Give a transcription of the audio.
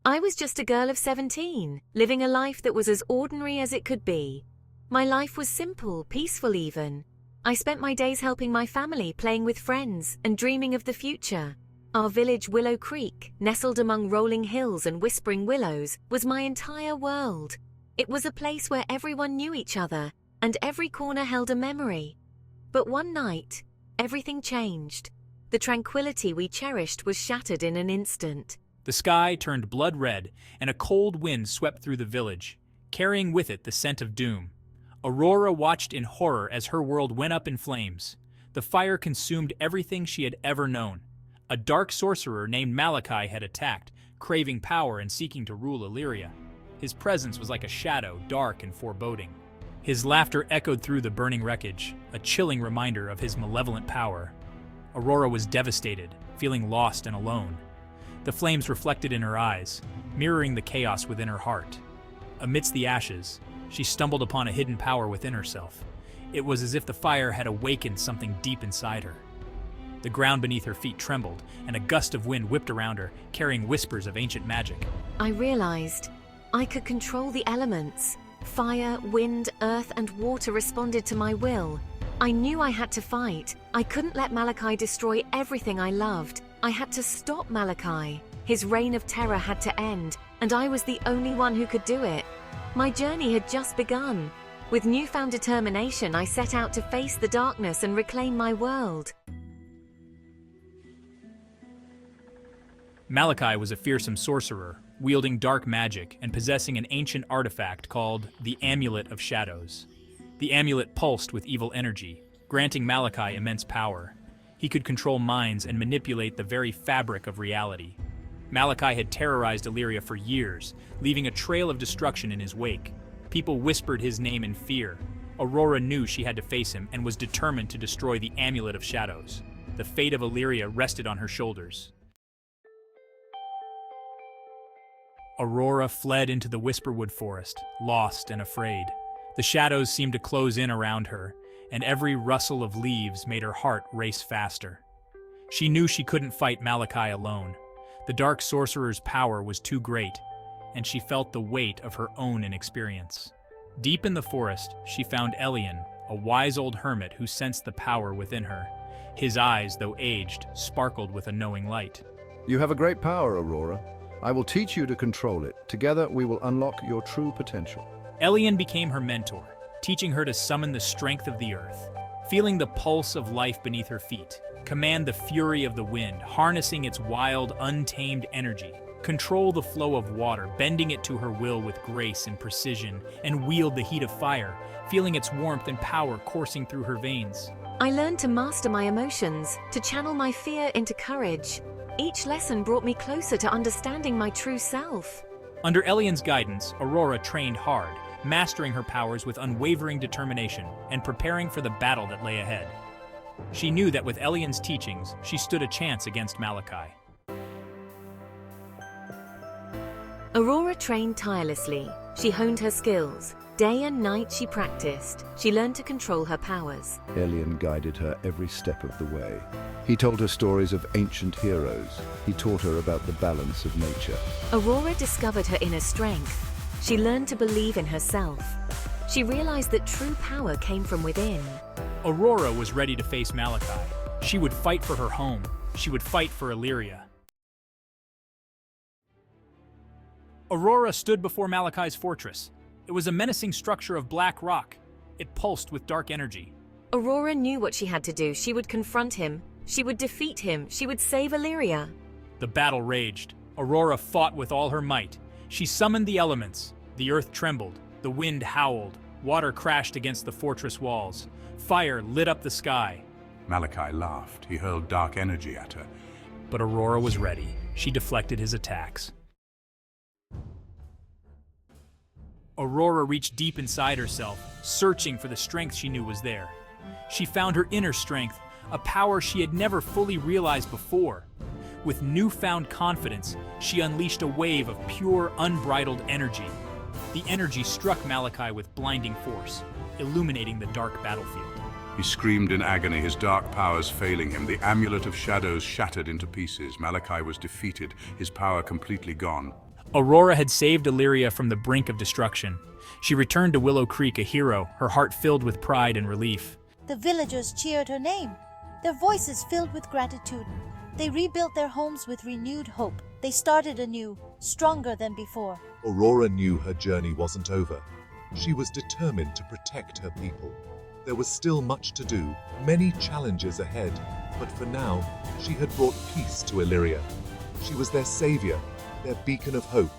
I was just a girl of 17, living a life that was as ordinary as it could be. My life was simple, peaceful even. I spent my days helping my family, playing with friends, and dreaming of the future. Our village, Willow Creek, nestled among rolling hills and whispering willows, was my entire world. It was a place where everyone knew each other, and every corner held a memory. But one night, everything changed. The tranquility we cherished was shattered in an instant. The sky turned blood red, and a cold wind swept through the village, carrying with it the scent of doom. Aurora watched in horror as her world went up in flames. The fire consumed everything she had ever known. A dark sorcerer named Malakai had attacked, craving power and seeking to rule Elyria. His presence was like a shadow, dark and foreboding. His laughter echoed through the burning wreckage, a chilling reminder of his malevolent power. Aurora was devastated, feeling lost and alone. The flames reflected in her eyes, mirroring the chaos within her heart. Amidst the ashes, she stumbled upon a hidden power within herself. It was as if the fire had awakened something deep inside her. The ground beneath her feet trembled, and a gust of wind whipped around her, carrying whispers of ancient magic. I realized I could control the elements. Fire, wind, earth, and water responded to my will. I knew I had to fight. I couldn't let Malakai destroy everything I loved. I had to stop Malakai. His reign of terror had to end, and I was the only one who could do it. My journey had just begun. With newfound determination, I set out to face the darkness and reclaim my world. Malakai was a fearsome sorcerer, wielding dark magic and possessing an ancient artifact called the Amulet of Shadows. The amulet pulsed with evil energy, granting Malakai immense power. He could control minds and manipulate the very fabric of reality. Malakai had terrorized Elyria for years, leaving a trail of destruction in his wake. People whispered his name in fear. Aurora knew she had to face him and was determined to destroy the Amulet of Shadows. The fate of Elyria rested on her shoulders. Aurora fled into the Whisperwood forest, lost and afraid. The shadows seemed to close in around her, and every rustle of leaves made her heart race faster. She knew she couldn't fight Malakai alone. The dark sorcerer's power was too great, and she felt the weight of her own inexperience. Deep in the forest, she found Elian, a wise old hermit who sensed the power within her. His eyes, though aged, sparkled with a knowing light. You have a great power, Aurora. I will teach you to control it. Together, we will unlock your true potential. Elian became her mentor, teaching her to summon the strength of the earth, feeling the pulse of life beneath her feet, command the fury of the wind, harnessing its wild, untamed energy, control the flow of water, bending it to her will with grace and precision, and wield the heat of fire, feeling its warmth and power coursing through her veins. I learned to master my emotions, to channel my fear into courage. Each lesson brought me closer to understanding my true self. Under Elian's guidance, Aurora trained hard, mastering her powers with unwavering determination and preparing for the battle that lay ahead. She knew that with Elian's teachings, she stood a chance against Malakai. Aurora trained tirelessly. She honed her skills. Day and night she practiced. She learned to control her powers. Elian guided her every step of the way. He told her stories of ancient heroes. He taught her about the balance of nature. Aurora discovered her inner strength. She learned to believe in herself. She realized that true power came from within. Aurora was ready to face Malakai. She would fight for her home. She would fight for Elyria. Aurora stood before Malakai's fortress. It was a menacing structure of black rock. It pulsed with dark energy. Aurora knew what she had to do. She would confront him. She would defeat him. She would save Elyria. The battle raged. Aurora fought with all her might. She summoned the elements. The earth trembled. The wind howled. Water crashed against the fortress walls. Fire lit up the sky. Malakai laughed. He hurled dark energy at her. But Aurora was ready. She deflected his attacks. Aurora reached deep inside herself, searching for the strength she knew was there. She found her inner strength, a power she had never fully realized before. With newfound confidence, she unleashed a wave of pure, unbridled energy. The energy struck Malakai with blinding force, illuminating the dark battlefield. He screamed in agony, his dark powers failing him. The Amulet of Shadows shattered into pieces. Malakai was defeated, his power completely gone. Aurora had saved Elyria from the brink of destruction. She returned to Willow Creek a hero, her heart filled with pride and relief. The villagers cheered her name, their voices filled with gratitude. They rebuilt their homes with renewed hope. They started anew, stronger than before. Aurora knew her journey wasn't over. She was determined to protect her people. There was still much to do, many challenges ahead, but for now, she had brought peace to Elyria. She was their savior, their beacon of hope.